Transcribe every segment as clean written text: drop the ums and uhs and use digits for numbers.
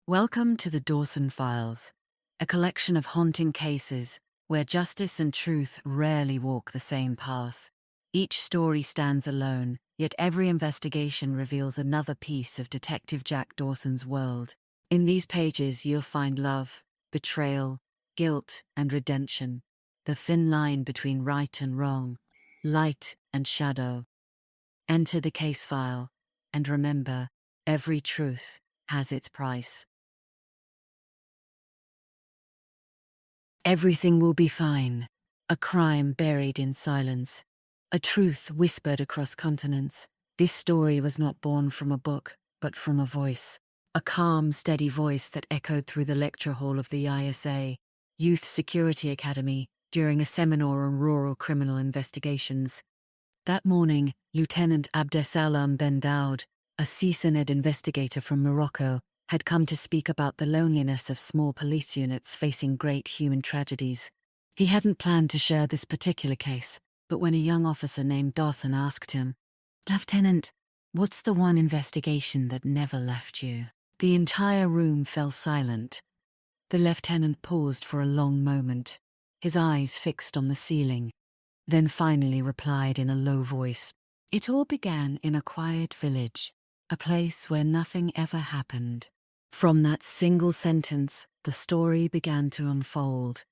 Welcome to the Dawson Files, a collection of haunting cases where justice and truth rarely walk the same path. Each story stands alone, yet every investigation reveals another piece of Detective Jack Dawson's world. In these pages, you'll find love, betrayal, guilt, and redemption, the thin line between right and wrong, light and shadow. Enter the case file, and remember, every truth has its price. Everything will be fine. A crime buried in silence. A truth whispered across continents. This story was not born from a book, but from a voice. A calm, steady voice that echoed through the lecture hall of the ISA, Youth Security Academy, during a seminar on rural criminal investigations. That morning, Lieutenant Abdesalam Ben Daoud, a seasoned investigator from Morocco, had come to speak about the loneliness of small police units facing great human tragedies. He hadn't planned to share this particular case, but when a young officer named Dawson asked him, "Lieutenant, what's the one investigation that never left you?" The entire room fell silent. The lieutenant paused for a long moment, his eyes fixed on the ceiling, then finally replied in a low voice, "It all began in a quiet village, a place where nothing ever happened." From that single sentence, the story began to unfold.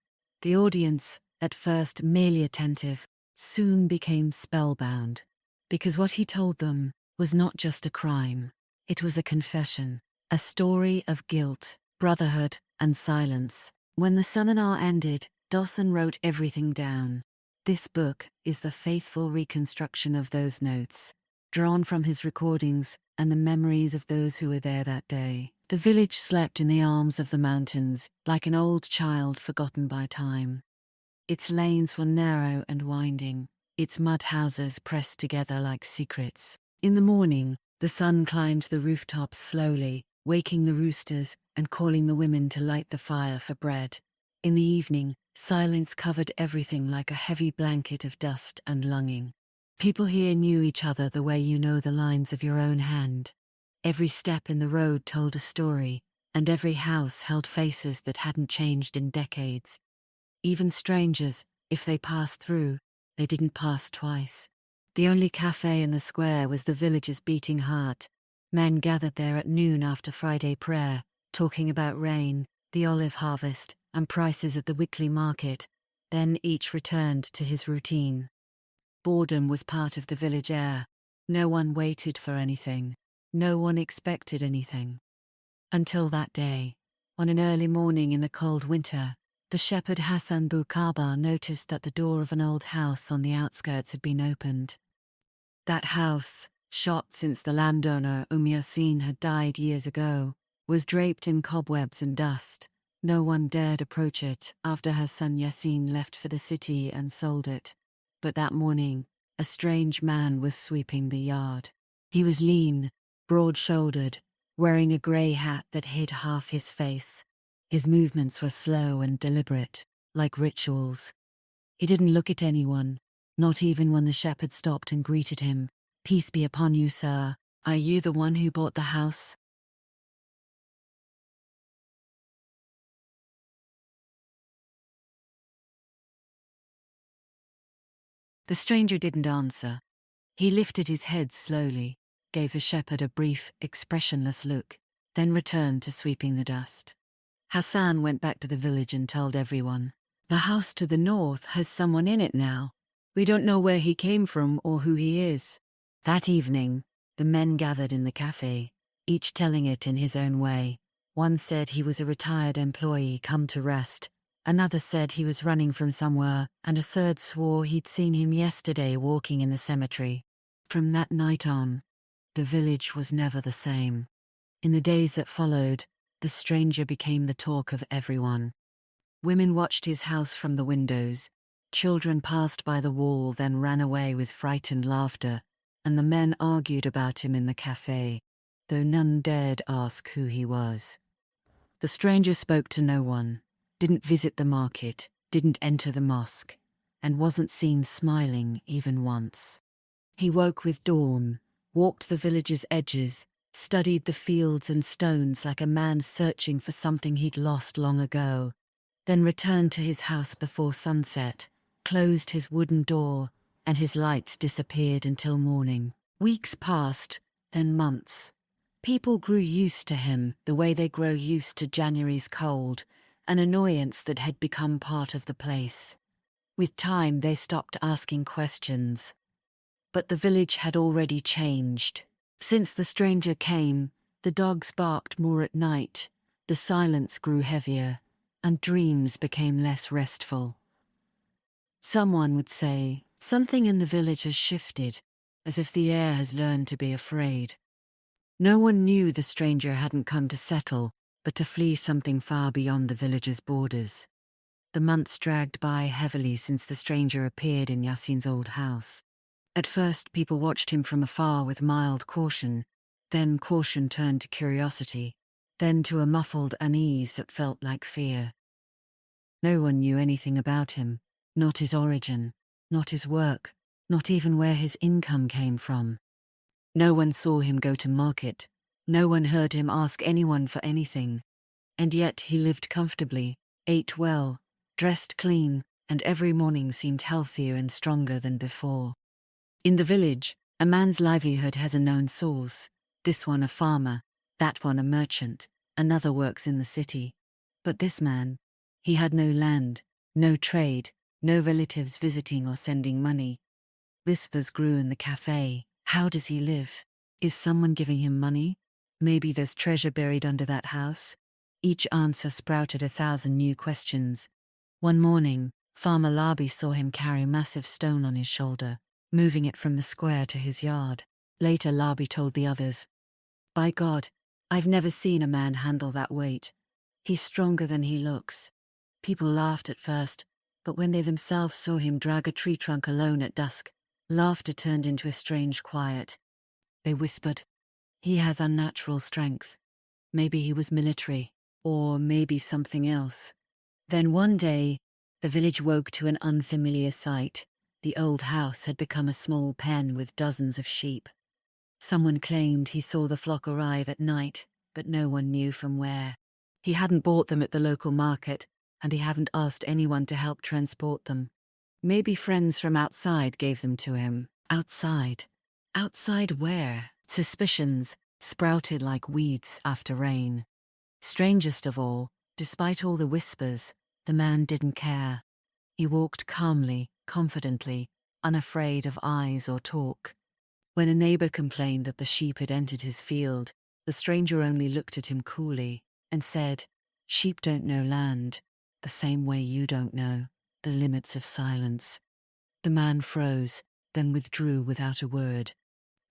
The audience, at first merely attentive, soon became spellbound, because what he told them was not just a crime. It was a confession, a story of guilt, brotherhood, and silence. When the seminar ended, Dawson wrote everything down. This book is the faithful reconstruction of those notes, drawn from his recordings and the memories of those who were there that day. The village slept in the arms of the mountains, like an old child forgotten by time. Its lanes were narrow and winding, its mud houses pressed together like secrets. In the morning, the sun climbed the rooftops slowly, waking the roosters and calling the women to light the fire for bread. In the evening, silence covered everything like a heavy blanket of dust and longing. People here knew each other the way you know the lines of your own hand. Every step in the road told a story, and every house held faces that hadn't changed in decades. Even strangers, if they passed through, they didn't pass twice. The only cafe in the square was the village's beating heart. Men gathered there at noon after Friday prayer, talking about rain, the olive harvest, and prices at the weekly market. Then each returned to his routine. Boredom was part of the village air. No one waited for anything. No one expected anything. Until that day, on an early morning in the cold winter, the shepherd Hassan Boukaba noticed that the door of an old house on the outskirts had been opened. That house, shot since the landowner Yassin had died years ago, was draped in cobwebs and dust. No one dared approach it after Hassan Yassin left for the city and sold it. But that morning, a strange man was sweeping the yard. He was lean, broad-shouldered, wearing a grey hat that hid half his face. His movements were slow and deliberate, like rituals. He didn't look at anyone, not even when the shepherd stopped and greeted him. "Peace be upon you, sir. Are you the one who bought the house?" The stranger didn't answer. He lifted his head slowly, gave the shepherd a brief, expressionless look, then returned to sweeping the dust. Hassan went back to the village and told everyone, "The house to the north has someone in it now. We don't know where he came from or who he is." That evening, the men gathered in the cafe, each telling it in his own way. One said he was a retired employee come to rest. Another said he was running from somewhere, and a third swore he'd seen him yesterday walking in the cemetery. From that night on, the village was never the same. In the days that followed, the stranger became the talk of everyone. Women watched his house from the windows, children passed by the wall then ran away with frightened laughter, and the men argued about him in the cafe, though none dared ask who he was. The stranger spoke to no one, didn't visit the market, didn't enter the mosque, and wasn't seen smiling even once. He woke with dawn, walked the village's edges, studied the fields and stones like a man searching for something he'd lost long ago, then returned to his house before sunset, closed his wooden door, and his lights disappeared until morning. Weeks passed, then months. People grew used to him the way they grow used to January's cold, an annoyance that had become part of the place. With time, they stopped asking questions. But the village had already changed. Since the stranger came, the dogs barked more at night, the silence grew heavier, and dreams became less restful. Someone would say, something in the village has shifted, as if the air has learned to be afraid. No one knew the stranger hadn't come to settle, but to flee something far beyond the village's borders. The months dragged by heavily since the stranger appeared in Yasin's old house. At first, people watched him from afar with mild caution, then caution turned to curiosity, then to a muffled unease that felt like fear. No one knew anything about him, not his origin, not his work, not even where his income came from. No one saw him go to market, no one heard him ask anyone for anything, and yet he lived comfortably, ate well, dressed clean, and every morning seemed healthier and stronger than before. In the village, a man's livelihood has a known source, this one a farmer, that one a merchant, another works in the city. But this man, he had no land, no trade, no relatives visiting or sending money. Whispers grew in the cafe. How does he live? Is someone giving him money? Maybe there's treasure buried under that house? Each answer sprouted 1,000 new questions. One morning, Farmer Labi saw him carry a massive stone on his shoulder, moving it from the square to his yard. Later, Labi told the others, "By God, I've never seen a man handle that weight. He's stronger than he looks." People laughed at first, but when they themselves saw him drag a tree trunk alone at dusk, laughter turned into a strange quiet. They whispered, "He has unnatural strength. Maybe he was military, or maybe something else." Then one day, the village woke to an unfamiliar sight. The old house had become a small pen with dozens of sheep. Someone claimed he saw the flock arrive at night, but no one knew from where. He hadn't bought them at the local market, and he hadn't asked anyone to help transport them. Maybe friends from outside gave them to him. Outside? Outside where? Suspicions sprouted like weeds after rain. Strangest of all, despite all the whispers, the man didn't care. He walked calmly, confidently, unafraid of eyes or talk. When a neighbor complained that the sheep had entered his field, the stranger only looked at him coolly and said, "Sheep don't know land, the same way you don't know the limits of silence." The man froze, then withdrew without a word.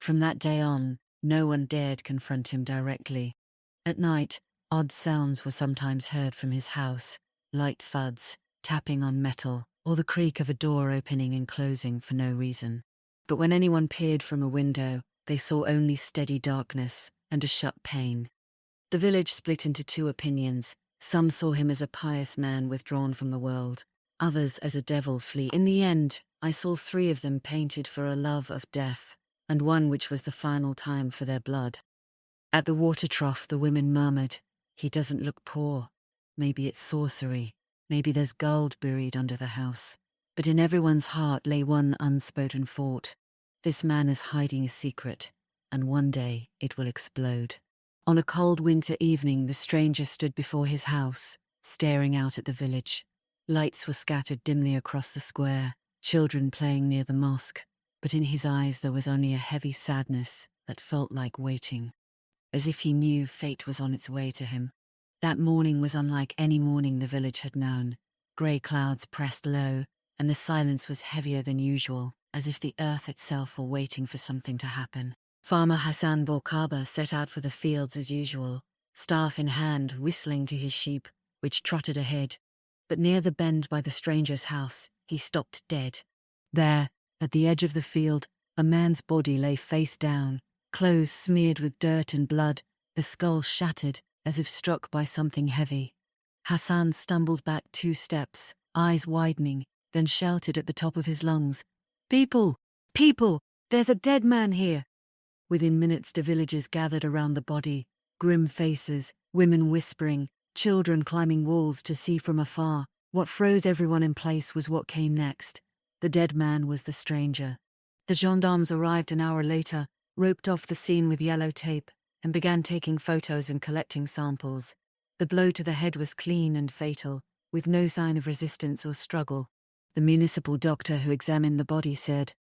From that day on, no one dared confront him directly. At night, odd sounds were sometimes heard from his house, light thuds, tapping on metal, or the creak of a door opening and closing for no reason. But when anyone peered from a window, they saw only steady darkness and a shut pane. The village split into two opinions. Some saw him as a pious man withdrawn from the world, others as a devil fleeing. In the end, I saw 3 of them painted for a love of death, and one which was the final time for their blood. At the water trough, the women murmured, "He doesn't look poor. Maybe it's sorcery. Maybe there's gold buried under the house." But in everyone's heart lay one unspoken thought. This man is hiding a secret, and one day it will explode. On a cold winter evening, the stranger stood before his house, staring out at the village. Lights were scattered dimly across the square, children playing near the mosque, but in his eyes there was only a heavy sadness that felt like waiting, as if he knew fate was on its way to him. That morning was unlike any morning the village had known. Grey clouds pressed low, and the silence was heavier than usual, as if the earth itself were waiting for something to happen. Farmer Hassan Borkaba set out for the fields as usual, staff in hand, whistling to his sheep, which trotted ahead. But near the bend by the stranger's house, he stopped dead. There, at the edge of the field, a man's body lay face down, clothes smeared with dirt and blood, the skull shattered, as if struck by something heavy. Hassan stumbled back 2 steps, eyes widening, then shouted at the top of his lungs, "People! People! There's a dead man here!" Within minutes, the villagers gathered around the body, grim faces, women whispering, children climbing walls to see from afar. What froze everyone in place was what came next. The dead man was the stranger. The gendarmes arrived an hour later, roped off the scene with yellow tape, and began taking photos and collecting samples. The blow to the head was clean and fatal, with no sign of resistance or struggle. The municipal doctor who examined the body said,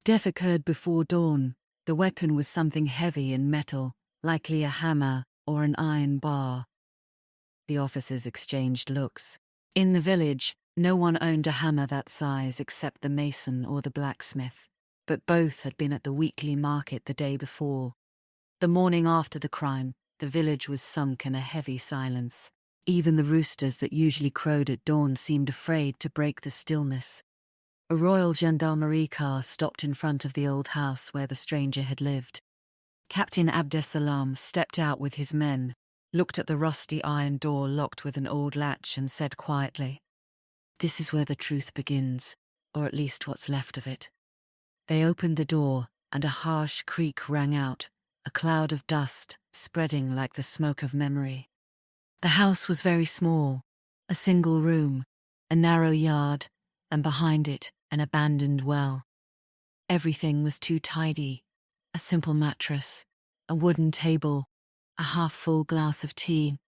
"Death occurred before dawn. The weapon was something heavy and metal, likely a hammer or an iron bar." The officers exchanged looks. In the village, no one owned a hammer that size except the mason or the blacksmith, but both had been at the weekly market the day before. The morning after the crime, the village was sunk in a heavy silence. Even the roosters that usually crowed at dawn seemed afraid to break the stillness. A royal gendarmerie car stopped in front of the old house where the stranger had lived. Captain Abdesalam stepped out with his men, looked at the rusty iron door locked with an old latch, and said quietly, "This is where the truth begins, or at least what's left of it." They opened the door, and a harsh creak rang out, a cloud of dust spreading like the smoke of memory. The house was very small, a single room, a narrow yard, and behind it, an abandoned well. Everything was too tidy: a simple mattress, a wooden table, a half-full glass of tea,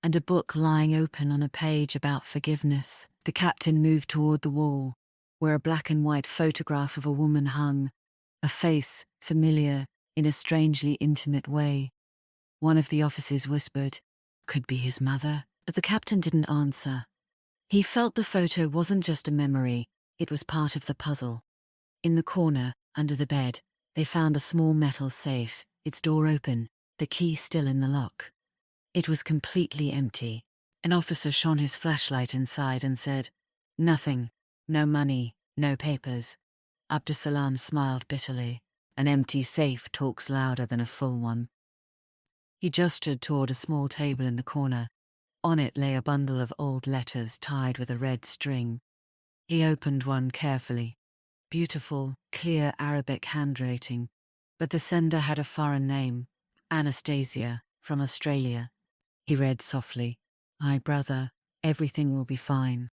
and a book lying open on a page about forgiveness. The captain moved toward the wall, where a black and white photograph of a woman hung, a face familiar in a strangely intimate way. One of the officers whispered, "Could be his mother," but the captain didn't answer. He felt the photo wasn't just a memory, it was part of the puzzle. In the corner, under the bed, they found a small metal safe, its door open, the key still in the lock. It was completely empty. An officer shone his flashlight inside and said, "Nothing, no money, no papers." Abdusalam smiled bitterly. An empty safe talks louder than a full one. He gestured toward a small table in the corner. On it lay a bundle of old letters tied with a red string. He opened one carefully. Beautiful, clear Arabic handwriting, but the sender had a foreign name, Anastasia, from Australia. He read softly, "My brother, everything will be fine.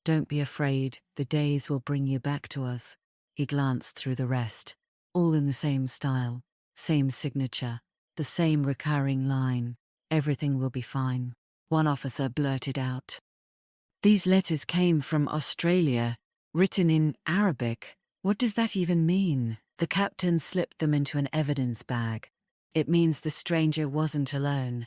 Don't be afraid, the days will bring you back to us." He glanced through the rest, all in the same style, same signature, the same recurring line, "Everything will be fine." One officer blurted out, "These letters came from Australia, written in Arabic. What does that even mean?" The captain slipped them into an evidence bag. "It means the stranger wasn't alone.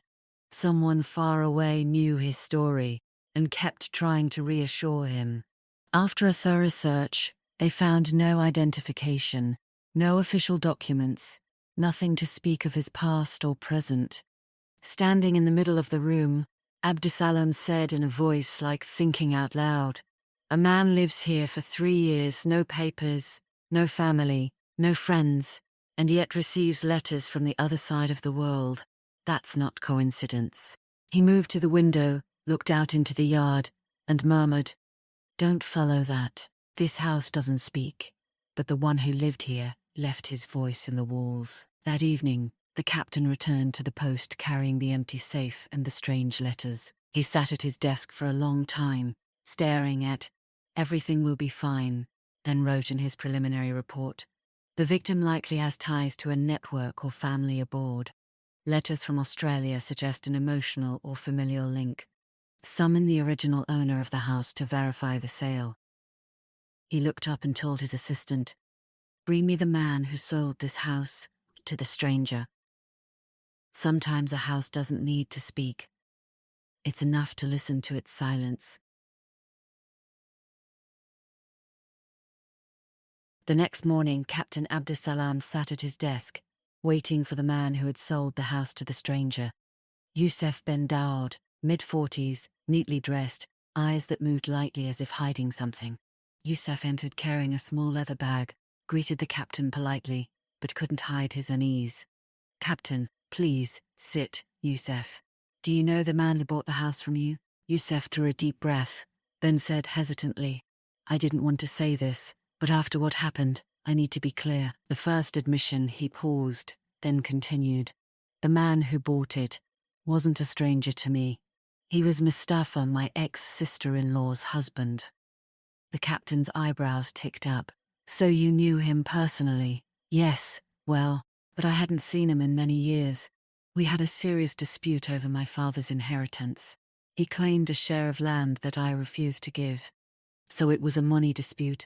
Someone far away knew his story and kept trying to reassure him." After a thorough search, they found no identification, no official documents, nothing to speak of his past or present. Standing in the middle of the room, Abdusalam said in a voice like thinking out loud, "A man lives here for 3 years, no papers, no family, no friends, and yet receives letters from the other side of the world. That's not coincidence." He moved to the window, looked out into the yard, and murmured, "Don't follow that. This house doesn't speak, but the one who lived here left his voice in the walls." That evening, the captain returned to the post carrying the empty safe and the strange letters. He sat at his desk for a long time, staring at "Everything will be fine," then wrote in his preliminary report, "The victim likely has ties to a network or family aboard. Letters from Australia suggest an emotional or familial link. Summon the original owner of the house to verify the sale." He looked up and told his assistant, "Bring me the man who sold this house to the stranger." Sometimes a house doesn't need to speak. It's enough to listen to its silence. The next morning, Captain Abdusalam sat at his desk, waiting for the man who had sold the house to the stranger. Youssef Ben Daoud, mid-40s, neatly dressed, eyes that moved lightly as if hiding something. Youssef entered carrying a small leather bag, greeted the captain politely, but couldn't hide his unease. "Captain, please, sit." "Youssef, do you know the man who bought the house from you?" Youssef drew a deep breath, then said hesitantly, "I didn't want to say this, but after what happened, I need to be clear." The first admission, he paused, then continued. The man who bought it wasn't a stranger to me. He was Mustafa, my ex-sister-in-law's husband. The captain's eyebrows ticked up. So you knew him personally? Yes, well, but I hadn't seen him in many years. We had a serious dispute over my father's inheritance. He claimed a share of land that I refused to give. So it was a money dispute?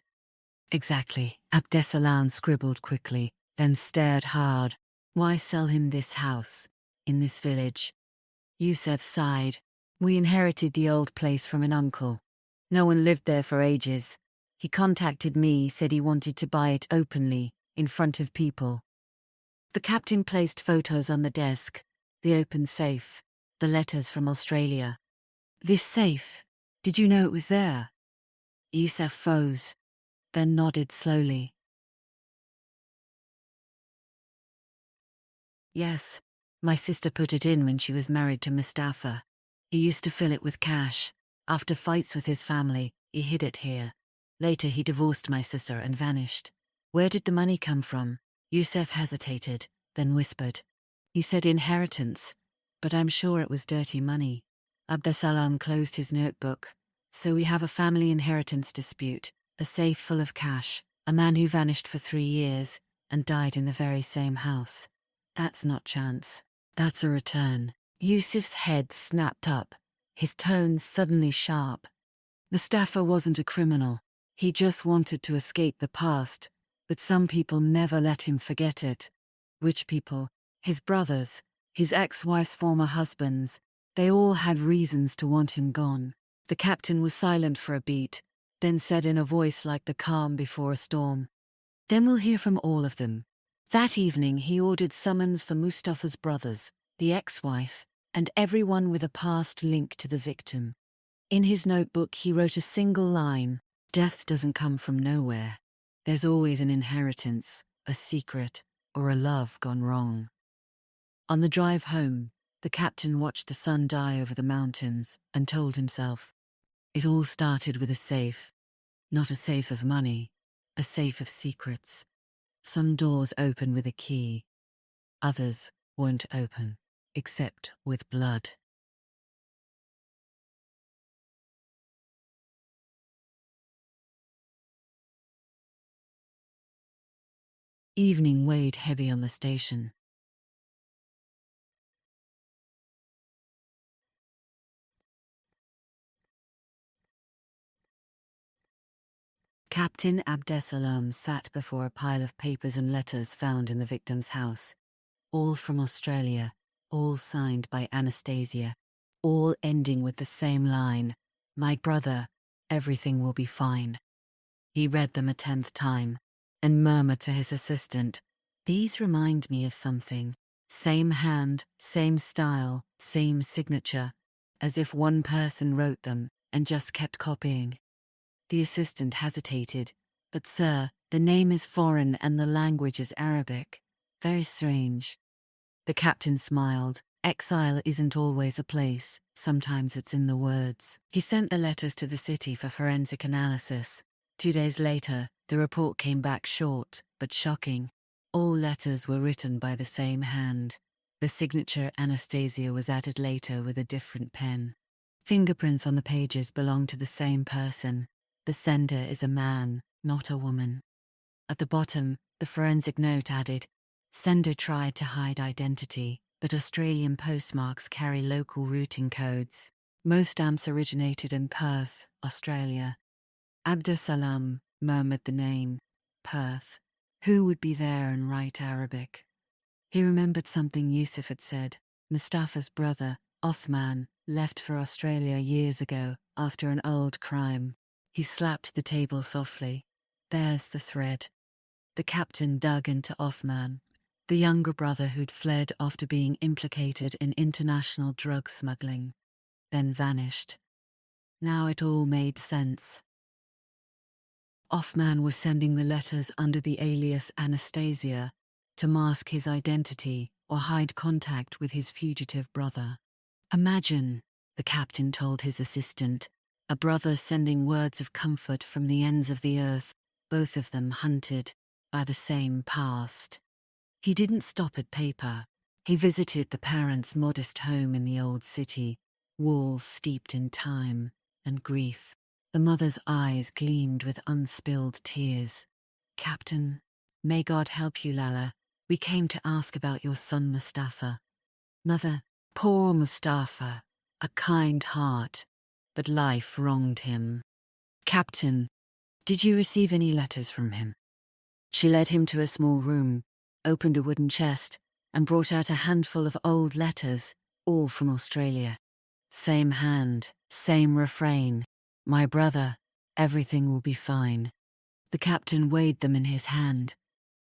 Exactly. Abdesalam scribbled quickly, then stared hard. Why sell him this house, in this village? Yusef sighed. We inherited the old place from an uncle. No one lived there for ages. He contacted me, said he wanted to buy it openly, in front of people. The captain placed photos on the desk, the open safe, the letters from Australia. This safe, did you know it was there? Yusef froze, then nodded slowly. Yes, my sister put it in when she was married to Mustafa. He used to fill it with cash. After fights with his family, he hid it here. Later he divorced my sister and vanished. Where did the money come from? Yusef hesitated, then whispered. He said inheritance, but I'm sure it was dirty money. Abdesalam closed his notebook. So we have a family inheritance dispute, a safe full of cash, a man who vanished for 3 years and died in the very same house. That's not chance. That's a return. Yusuf's head snapped up, his tone suddenly sharp. Mustafa wasn't a criminal. He just wanted to escape the past, but some people never let him forget it. Which people? His brothers, his ex-wife's former husbands. They all had reasons to want him gone. The captain was silent for a beat, then said in a voice like the calm before a storm, "Then we'll hear from all of them." That evening he ordered summons for Mustafa's brothers, the ex-wife, and everyone with a past link to the victim. In his notebook he wrote a single line: "Death doesn't come from nowhere. There's always an inheritance, a secret, or a love gone wrong." On the drive home, the captain watched the sun die over the mountains and told himself, it all started with a safe. Not a safe of money, a safe of secrets. Some doors open with a key, others won't open, except with blood. Evening weighed heavy on the station. Captain Abdesalam sat before a pile of papers and letters found in the victim's house. All from Australia, all signed by Anastasia, all ending with the same line, "My brother, everything will be fine." He read them a 10th time and murmured to his assistant, "These remind me of something. Same hand, same style, same signature, as if one person wrote them and just kept copying." The assistant hesitated. "But sir, the name is foreign and the language is Arabic. Very strange." The captain smiled. Exile isn't always a place, sometimes it's in the words. He sent the letters to the city for forensic analysis. 2 days later, the report came back short, but shocking. All letters were written by the same hand. The signature Anastasia was added later with a different pen. Fingerprints on the pages belong to the same person. The sender is a man, not a woman. At the bottom, the forensic note added, "Sender tried to hide identity, but Australian postmarks carry local routing codes. Most stamps originated in Perth, Australia." Abdusalam murmured the name, Perth. Who would be there and write Arabic? He remembered something Yusuf had said. Mustafa's brother, Othman, left for Australia years ago after an old crime. He slapped the table softly. There's the thread. The captain dug into Othman, the younger brother who'd fled after being implicated in international drug smuggling, then vanished. Now it all made sense. Othman was sending the letters under the alias Anastasia to mask his identity or hide contact with his fugitive brother. "Imagine," the captain told his assistant, "a brother sending words of comfort from the ends of the earth, both of them hunted by the same past." He didn't stop at paper. He visited the parents' modest home in the old city, walls steeped in time and grief. The mother's eyes gleamed with unspilled tears. "Captain, may God help you, Lala. We came to ask about your son Mustafa." "Mother, poor Mustafa, a kind heart, but life wronged him." "Captain, did you receive any letters from him?" She led him to a small room, opened a wooden chest, and brought out a handful of old letters, all from Australia. Same hand, same refrain. "My brother, everything will be fine." The captain weighed them in his hand.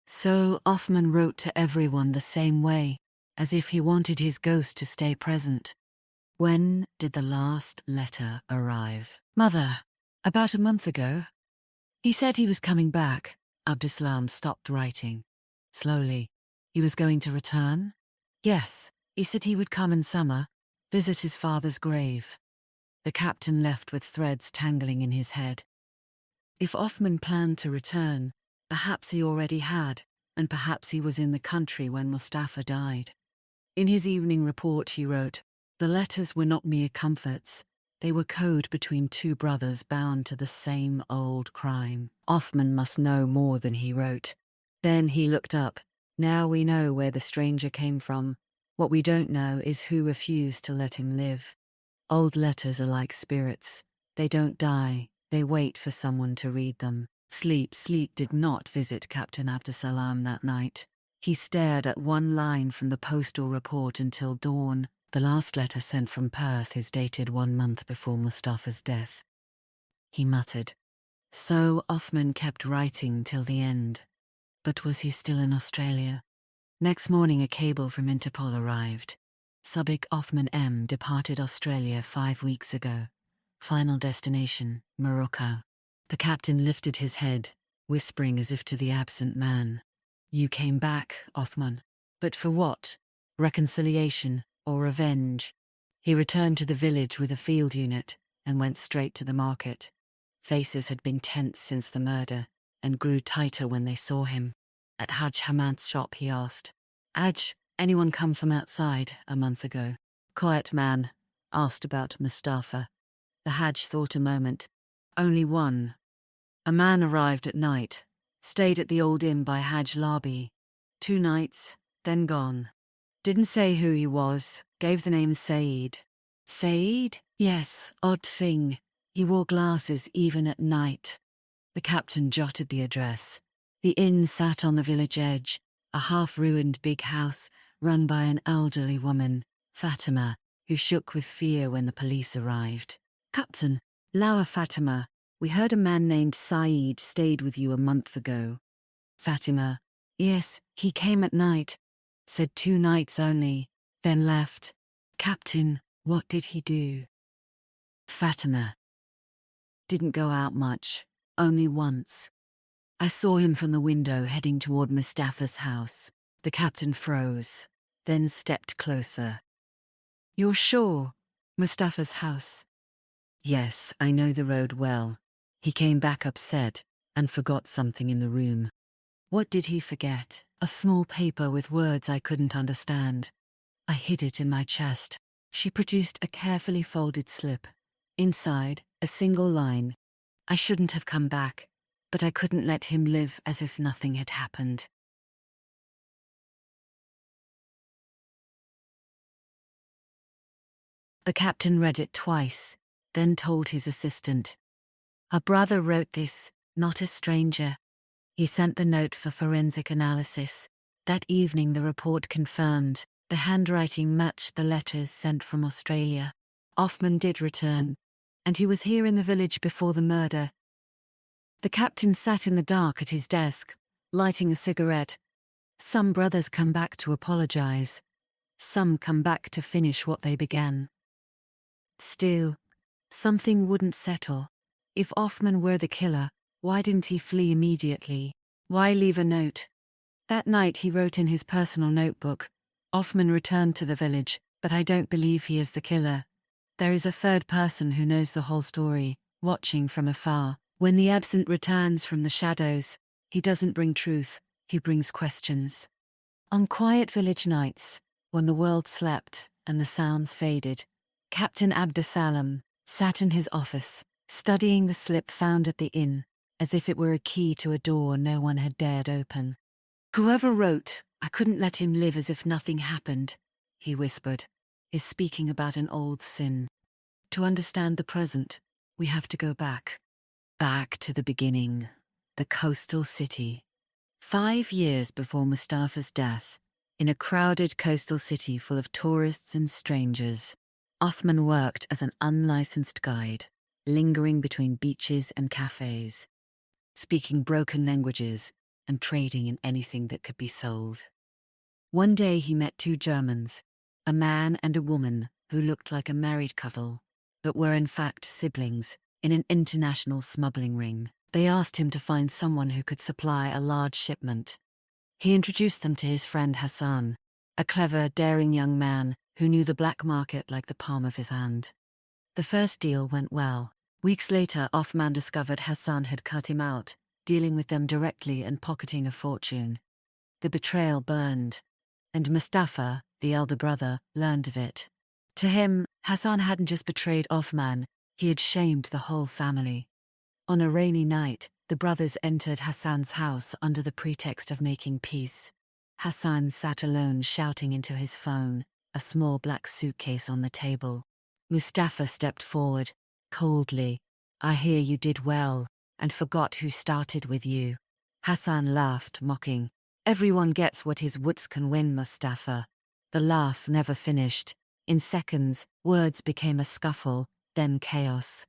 So Othman wrote to everyone the same way, as if he wanted his ghost to stay present. When did the last letter arrive? "Mother, about a month ago. He said he was coming back." Abdeslam stopped writing. Slowly. "He was going to return?" "Yes, he said he would come in summer, visit his father's grave." The captain left with threads tangling in his head. If Othman planned to return, perhaps he already had, and perhaps he was in the country when Mustafa died. In his evening report he wrote, "The letters were not mere comforts. They were code between two brothers bound to the same old crime." Othman must know more than he wrote. Then he looked up. "Now we know where the stranger came from. What we don't know is who refused to let him live." Old letters are like spirits. They don't die. They wait for someone to read them. Sleep did not visit Captain Abdusalam that night. He stared at one line from the postal report until dawn. The last letter sent from Perth is dated 1 month before Mustafa's death. He muttered. So Othman kept writing till the end. But was he still in Australia? Next morning a cable from Interpol arrived. Subik Othman M. departed Australia 5 weeks ago. Final destination, Morocco. The captain lifted his head, whispering as if to the absent man. "You came back, Othman. But for what? Reconciliation or revenge?" He returned to the village with a field unit and went straight to the market. Faces had been tense since the murder and grew tighter when they saw him. At Haj Hamad's shop he asked, "Haj, anyone come from outside a month ago?" "Quiet man," asked about Mustafa. The Haj thought a moment. "Only one. A man arrived at night, stayed at the old inn by Haj Labi. 2 nights, then gone. Didn't say who he was, gave the name Saeed." "Saeed? Yes, odd thing. He wore glasses even at night." The captain jotted the address. The inn sat on the village edge, a half-ruined big house run by an elderly woman, Fatima, who shook with fear when the police arrived. "Captain, Lawa Fatima, we heard a man named Saeed stayed with you a month ago." Fatima, "Yes, he came at night. Said 2 nights only, then left." "Captain, what did he do?" Fatima, "Didn't go out much, only once. I saw him from the window heading toward Mustafa's house." The captain froze, then stepped closer. "You're sure? Mustafa's house?" "Yes, I know the road well. He came back upset and forgot something in the room." "What did he forget?" "A small paper with words I couldn't understand. I hid it in my chest." She produced a carefully folded slip. Inside, a single line. "I shouldn't have come back, but I couldn't let him live as if nothing had happened." The captain read it twice, then told his assistant. "A brother wrote this, not a stranger." He sent the note for forensic analysis. That evening the report confirmed the handwriting matched the letters sent from Australia. Othman did return, and he was here in the village before the murder. The captain sat in the dark at his desk, lighting a cigarette. Some brothers come back to apologize. Some come back to finish what they began. Still, something wouldn't settle. If Othman were the killer, why didn't he flee immediately? Why leave a note? That night he wrote in his personal notebook, "Othman returned to the village, but I don't believe he is the killer. There is a third person who knows the whole story, watching from afar. When the absent returns from the shadows, he doesn't bring truth, he brings questions." On quiet village nights, when the world slept and the sounds faded, Captain Abdusalam sat in his office, studying the slip found at the inn, as if it were a key to a door no one had dared open. "Whoever wrote, 'I couldn't let him live as if nothing happened,'" he whispered, "is speaking about an old sin. To understand the present, we have to go back. Back to the beginning, the coastal city. 5 years before Mustafa's death, in a crowded coastal city full of tourists and strangers, Othman worked as an unlicensed guide, lingering between beaches and cafes, speaking broken languages and trading in anything that could be sold. One day he met two Germans, a man and a woman who looked like a married couple, but were in fact siblings, in an international smuggling ring. They asked him to find someone who could supply a large shipment. He introduced them to his friend Hassan, a clever, daring young man who knew the black market like the palm of his hand. The first deal went well. Weeks later, Othman discovered Hassan had cut him out, dealing with them directly and pocketing a fortune. The betrayal burned, and Mustafa, the elder brother, learned of it. To him, Hassan hadn't just betrayed Othman, he had shamed the whole family. On a rainy night, the brothers entered Hassan's house under the pretext of making peace. Hassan sat alone shouting into his phone, a small black suitcase on the table. Mustafa stepped forward, coldly. "I hear you did well, and forgot who started with you." Hassan laughed, mocking. "Everyone gets what his wits can win, Mustafa." The laugh never finished. In seconds, words became a scuffle, then chaos.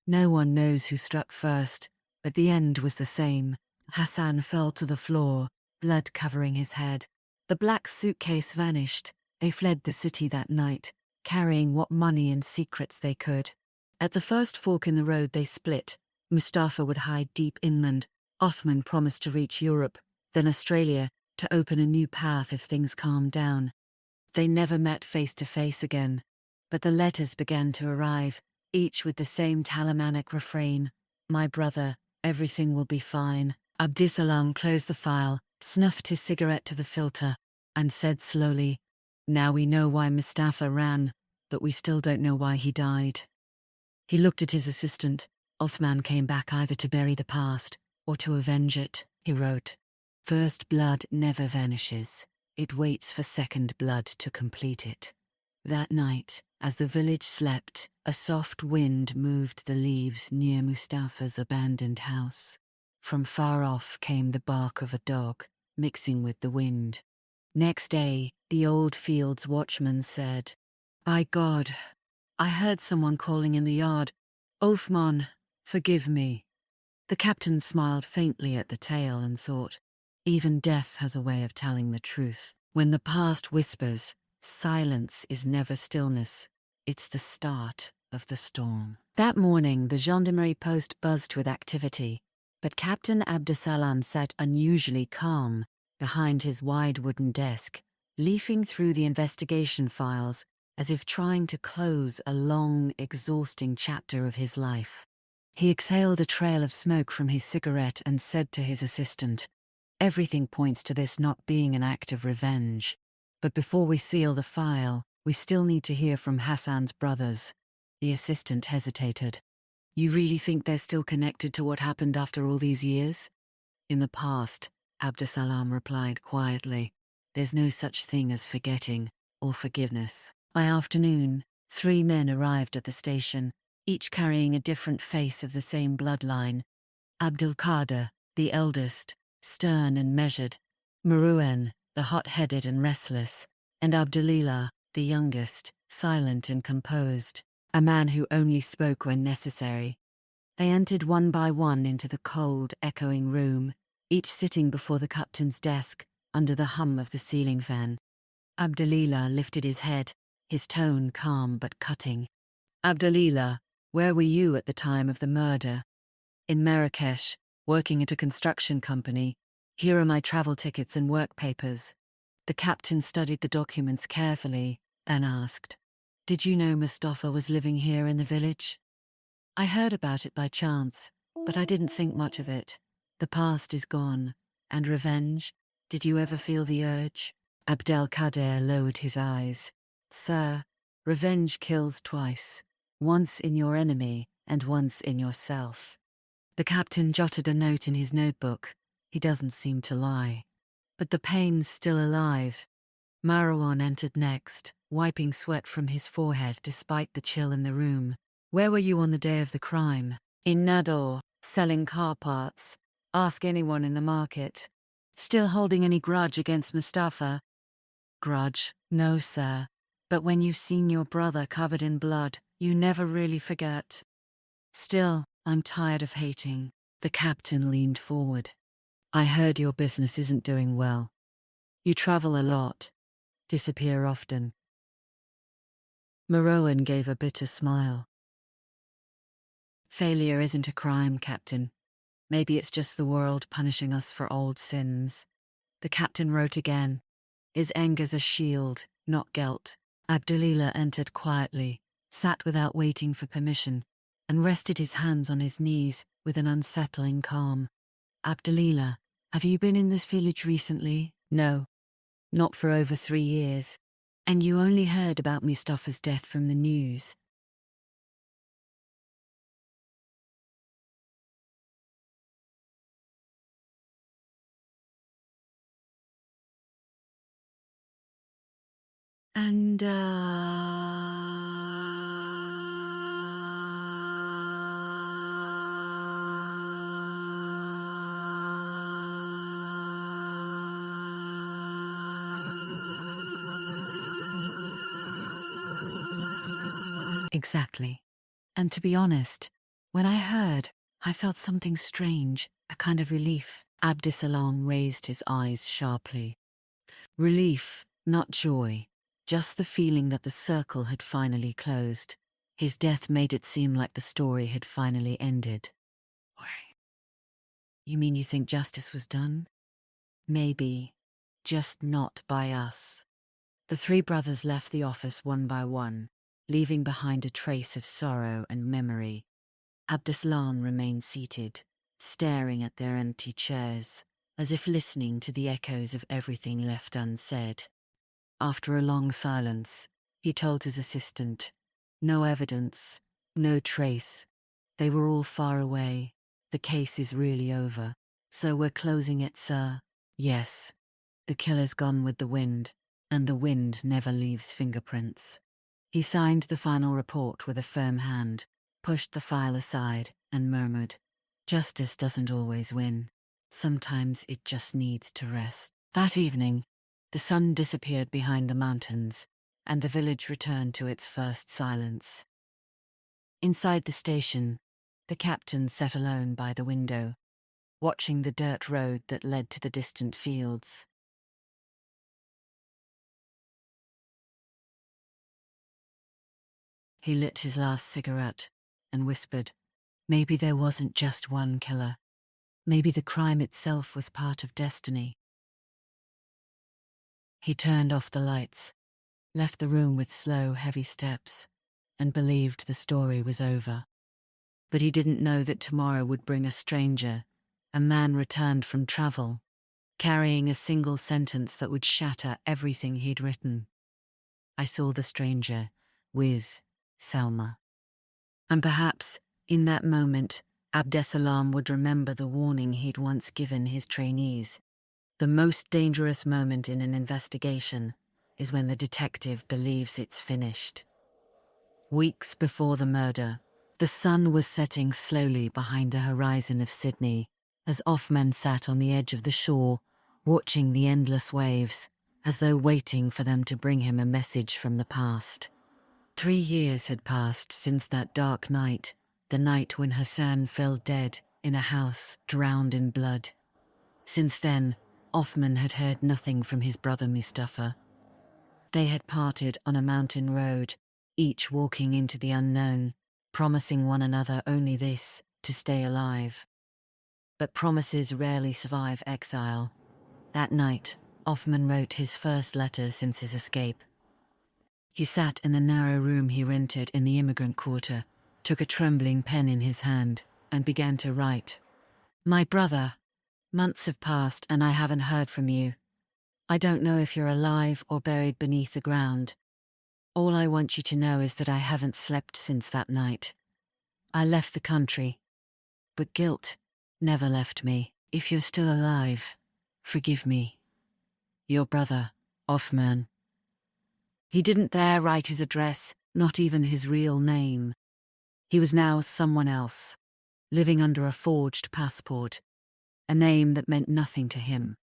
No one knows who struck first, but the end was the same. Hassan fell to the floor, blood covering his head. The black suitcase vanished. They fled the city that night, carrying what money and secrets they could. At the first fork in the road they split. Mustafa would hide deep inland. Othman promised to reach Europe, then Australia, to open a new path if things calmed down. They never met face to face again, but the letters began to arrive, each with the same talismanic refrain: "My brother, everything will be fine." Abdisalam closed the file, snuffed his cigarette to the filter, and said slowly, "Now we know why Mustafa ran, but we still don't know why he died." He looked at his assistant. "Othman came back either to bury the past or to avenge it," he wrote. "First blood never vanishes. It waits for second blood to complete it." That night, as the village slept, a soft wind moved the leaves near Mustafa's abandoned house. From far off came the bark of a dog, mixing with the wind. Next day, the old fields watchman said, "By God, I heard someone calling in the yard, 'Othman, forgive me.'" The captain smiled faintly at the tale and thought, even death has a way of telling the truth. When the past whispers, silence is never stillness. It's the start of the storm. That morning, the gendarmerie post buzzed with activity, but Captain Abdusalam sat unusually calm behind his wide wooden desk, leafing through the investigation files as if trying to close a long, exhausting chapter of his life. He exhaled a trail of smoke from his cigarette and said to his assistant, "Everything points to this not being an act of revenge. But before we seal the file, we still need to hear from Hassan's brothers." The assistant hesitated. "You really think they're still connected to what happened after all these years?" "In the past," Abdusalam replied quietly. "There's no such thing as forgetting or forgiveness." By afternoon, 3 men arrived at the station, each carrying a different face of the same bloodline. Abdul Qadir, the eldest, stern and measured; Moroccan, the hot-headed and restless; and Abdulillah, the youngest, silent and composed, a man who only spoke when necessary. They entered one by one into the cold, echoing room, each sitting before the captain's desk, under the hum of the ceiling fan. Abdulillah lifted his head, his tone calm but cutting. "Abdulillah, where were you at the time of the murder?" "In Marrakesh, working at a construction company. Here are my travel tickets and work papers." The captain studied the documents carefully, then asked, "Did you know Mustafa was living here in the village?" "I heard about it by chance, but I didn't think much of it. The past is gone. And revenge? Did you ever feel the urge?" Abdelkader lowered his eyes. Sir, revenge kills twice, once in your enemy and once in yourself. The captain jotted a note in his notebook. He doesn't seem to lie. But the pain's still alive. Marwan entered next, wiping sweat from his forehead despite the chill in the room. Where were you on the day of the crime? In Nador, selling car parts. Ask anyone in the market. Still holding any grudge against Mustafa? Grudge? No, sir. But when you've seen your brother covered in blood, you never really forget. Still, I'm tired of hating. The captain leaned forward. I heard your business isn't doing well. You travel a lot, disappear often. Moroccan gave a bitter smile. Failure isn't a crime, Captain. Maybe it's just the world punishing us for old sins. The captain wrote again. His anger's a shield, not guilt. Abdulila entered quietly, sat without waiting for permission, and rested his hands on his knees with an unsettling calm. Abdulila, have you been in this village recently? No, not for over 3 years. And you only heard about Mustafa's death from the news. And, Exactly. And to be honest, when I heard, I felt something strange, a kind of relief. Abdisalam raised his eyes sharply. Relief, not joy. Just the feeling that the circle had finally closed. His death made it seem like the story had finally ended. You mean you think justice was done? Maybe. Just not by us. The 3 brothers left the office one by one, leaving behind a trace of sorrow and memory. Abdeslam remained seated, staring at their empty chairs, as if listening to the echoes of everything left unsaid. After a long silence, he told his assistant, "No evidence, no trace. They were all far away. The case is really over. So we're closing it, sir?" "Yes. The killer's gone with the wind, and the wind never leaves fingerprints." He signed the final report with a firm hand, pushed the file aside, and murmured, "Justice doesn't always win. Sometimes it just needs to rest." That evening, the sun disappeared behind the mountains, and the village returned to its first silence. Inside the station, the captain sat alone by the window, watching the dirt road that led to the distant fields. He lit his last cigarette and whispered, "Maybe there wasn't just one killer. Maybe the crime itself was part of destiny." He turned off the lights, left the room with slow, heavy steps, and believed the story was over. But he didn't know that tomorrow would bring a stranger, a man returned from travel, carrying a single sentence that would shatter everything he'd written. "I saw the stranger with Selma." And perhaps, in that moment, Abdesalam would remember the warning he'd once given his trainees. The most dangerous moment in an investigation is when the detective believes it's finished. Weeks before the murder, the sun was setting slowly behind the horizon of Sydney, as Othman sat on the edge of the shore, watching the endless waves, as though waiting for them to bring him a message from the past. 3 years had passed since that dark night, the night when Hassan fell dead in a house drowned in blood. Since then, Othman had heard nothing from his brother Mustafa. They had parted on a mountain road, each walking into the unknown, promising one another only this, to stay alive. But promises rarely survive exile. That night, Othman wrote his first letter since his escape. He sat in the narrow room he rented in the immigrant quarter, took a trembling pen in his hand, and began to write. "My brother, months have passed and I haven't heard from you. I don't know if you're alive or buried beneath the ground. All I want you to know is that I haven't slept since that night. I left the country, but guilt never left me. If you're still alive, forgive me. Your brother, Othman. He didn't dare write his address, not even his real name. He was now someone else, living under a forged passport, a name that meant nothing to him.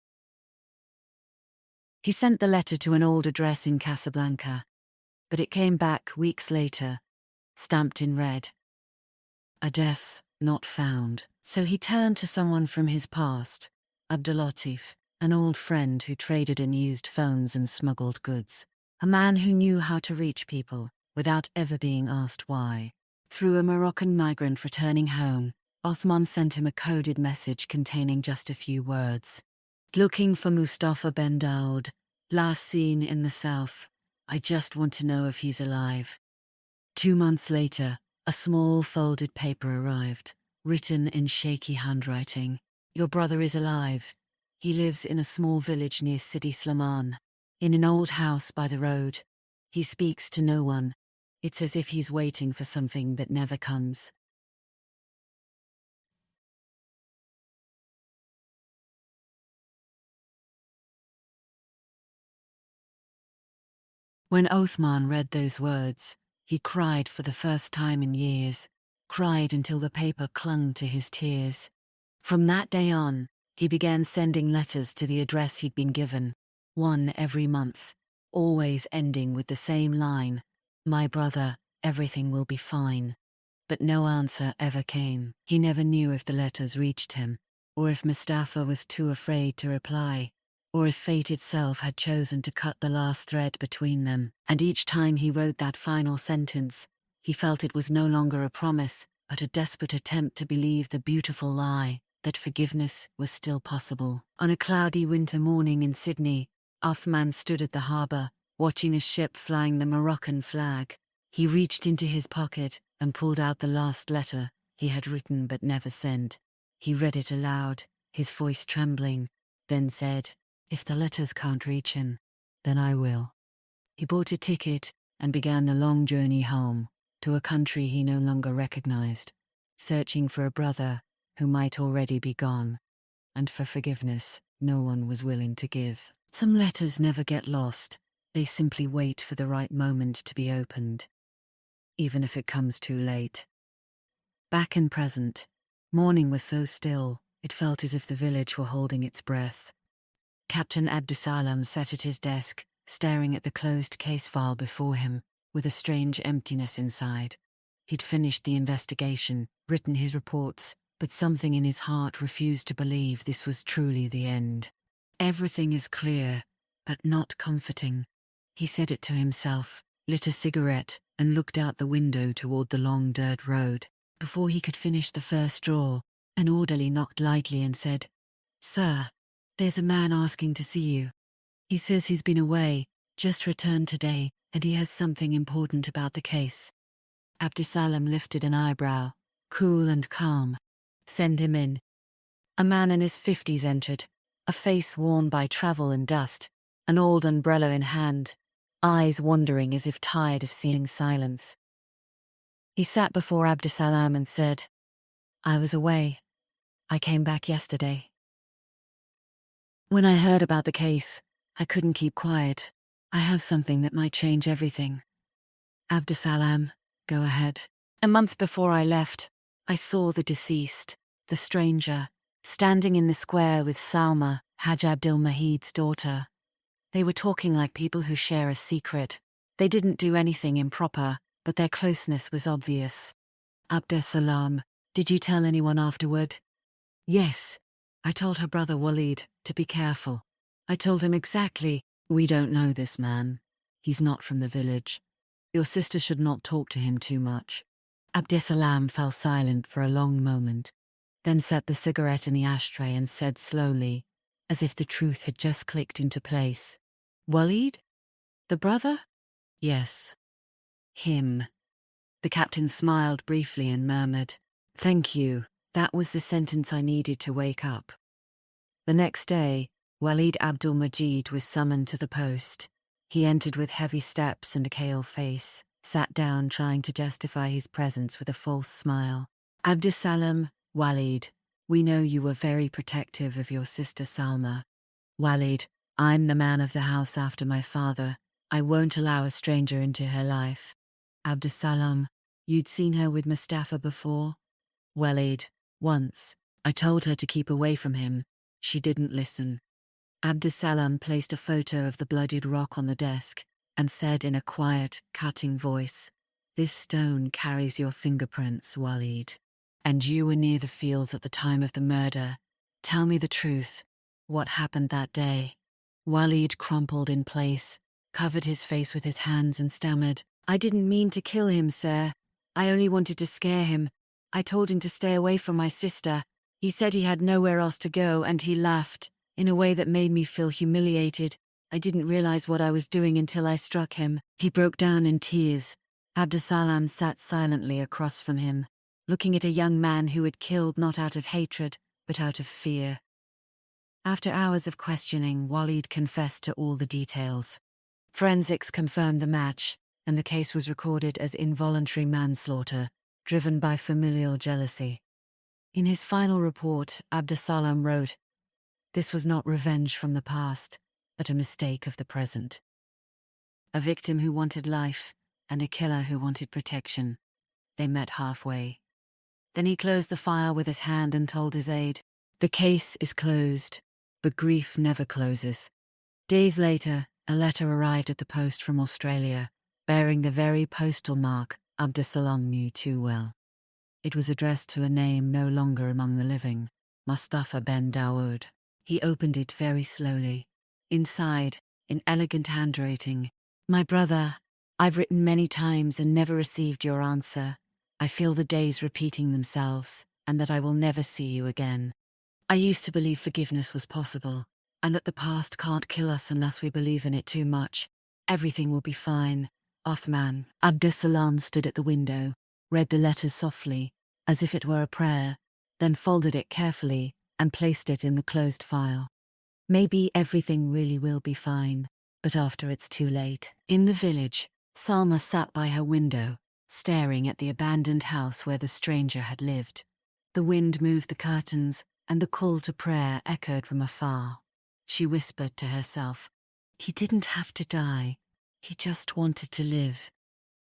He sent the letter to an old address in Casablanca, but it came back weeks later, stamped in red. Address not found. So he turned to someone from his past, Abdelatif, an old friend who traded in used phones and smuggled goods. A man who knew how to reach people without ever being asked why. Through a Moroccan migrant returning home, Othman sent him a coded message containing just a few words. Looking for Mustafa Ben Daoud, last seen in the south. I just want to know if he's alive. 2 months later, a small folded paper arrived, written in shaky handwriting. Your brother is alive. He lives in a small village near Sidi Slimane, in an old house by the road. He speaks to no one. It's as if he's waiting for something that never comes. When Othman read those words, he cried for the first time in years, cried until the paper clung to his tears. From that day on, he began sending letters to the address he'd been given, one every month, always ending with the same line, "My brother, everything will be fine." But no answer ever came. He never knew if the letters reached him, or if Mustafa was too afraid to reply, or if fate itself had chosen to cut the last thread between them. And each time he wrote that final sentence, he felt it was no longer a promise, but a desperate attempt to believe the beautiful lie that forgiveness was still possible. On a cloudy winter morning in Sydney, Othman stood at the harbour, watching a ship flying the Moroccan flag. He reached into his pocket and pulled out the last letter he had written but never sent. He read it aloud, his voice trembling, then said, "If the letters can't reach him, then I will." He bought a ticket and began the long journey home, to a country he no longer recognized, searching for a brother who might already be gone, and for forgiveness no one was willing to give. Some letters never get lost, they simply wait for the right moment to be opened, even if it comes too late. Back in present, morning was so still, it felt as if the village were holding its breath. Captain Abdusalam sat at his desk, staring at the closed case file before him, with a strange emptiness inside. He'd finished the investigation, written his reports, but something in his heart refused to believe this was truly the end. Everything is clear, but not comforting. He said it to himself, lit a cigarette, and looked out the window toward the long dirt road. Before he could finish the first straw, an orderly knocked lightly and said, "Sir, there's a man asking to see you. He says he's been away, just returned today, and he has something important about the case." Abdusalam lifted an eyebrow, cool and calm. "Send him in." A man in his 50s entered, a face worn by travel and dust, an old umbrella in hand, eyes wandering as if tired of seeing silence. He sat before Abdusalam and said, "I was away. I came back yesterday. When I heard about the case, I couldn't keep quiet. I have something that might change everything." "Abdusalam, go ahead." "A month before I left, I saw the deceased, the stranger, standing in the square with Salma, Haj Abdul Mahid's daughter. They were talking like people who share a secret. They didn't do anything improper, but their closeness was obvious." "Abdusalam, did you tell anyone afterward?" "Yes. I told her brother Walid to be careful. I told him exactly, we don't know this man. He's not from the village. Your sister should not talk to him too much." Abdusalam fell silent for a long moment, then set the cigarette in the ashtray and said slowly, as if the truth had just clicked into place, "Walid? The brother?" "Yes. Him." The captain smiled briefly and murmured, "Thank you. That was the sentence I needed to wake up." The next day, Walid Abdul Majid was summoned to the post. He entered with heavy steps and a pale face, sat down trying to justify his presence with a false smile. Abdussalam, Walid, we know you were very protective of your sister Salma. Walid, I'm the man of the house after my father. I won't allow a stranger into her life. Abdussalam, you'd seen her with Mustafa before? Walid, once. I told her to keep away from him. She didn't listen. Abdussalam placed a photo of the bloodied rock on the desk and said in a quiet, cutting voice, "This stone carries your fingerprints, Walid. And you were near the fields at the time of the murder. Tell me the truth. What happened that day?" Walid crumpled in place, covered his face with his hands and stammered, "I didn't mean to kill him, sir. I only wanted to scare him. I told him to stay away from my sister. He said he had nowhere else to go and he laughed, in a way that made me feel humiliated. I didn't realize what I was doing until I struck him." He broke down in tears. Abdussalam sat silently across from him, looking at a young man who had killed not out of hatred, but out of fear. After hours of questioning, Walid confessed to all the details. Forensics confirmed the match, and the case was recorded as involuntary manslaughter, driven by familial jealousy. In his final report, Abdussalam wrote, "This was not revenge from the past, but a mistake of the present. A victim who wanted life, and a killer who wanted protection. They met halfway." Then he closed the file with his hand and told his aide, "The case is closed, but grief never closes." Days later, a letter arrived at the post from Australia, bearing the very postal mark Abdussalam knew too well. It was addressed to a name no longer among the living, Mustafa Ben Dawood. He opened it very slowly. Inside, in elegant handwriting, "My brother, I've written many times and never received your answer. I feel the days repeating themselves, and that I will never see you again. I used to believe forgiveness was possible, and that the past can't kill us unless we believe in it too much. Everything will be fine. Othman." Abdussalam stood at the window, read the letter softly, as if it were a prayer, then folded it carefully and placed it in the closed file. Maybe everything really will be fine, but after it's too late. In the village, Salma sat by her window, staring at the abandoned house where the stranger had lived. The wind moved the curtains, and the call to prayer echoed from afar. She whispered to herself, "He didn't have to die. He just wanted to live."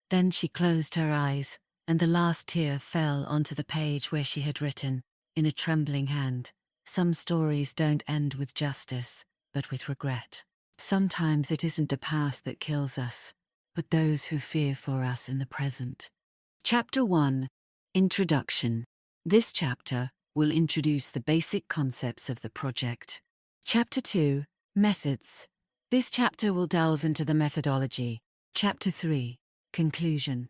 Then she closed her eyes, and the last tear fell onto the page where she had written, in a trembling hand, "Some stories don't end with justice, but with regret. Sometimes it isn't the past that kills us, but those who fear for us in the present." Chapter 1. Introduction. This chapter will introduce the basic concepts of the project. Chapter 2. Methods. This chapter will delve into the methodology. Chapter 3. Conclusion.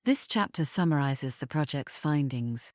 This chapter summarizes the project's findings.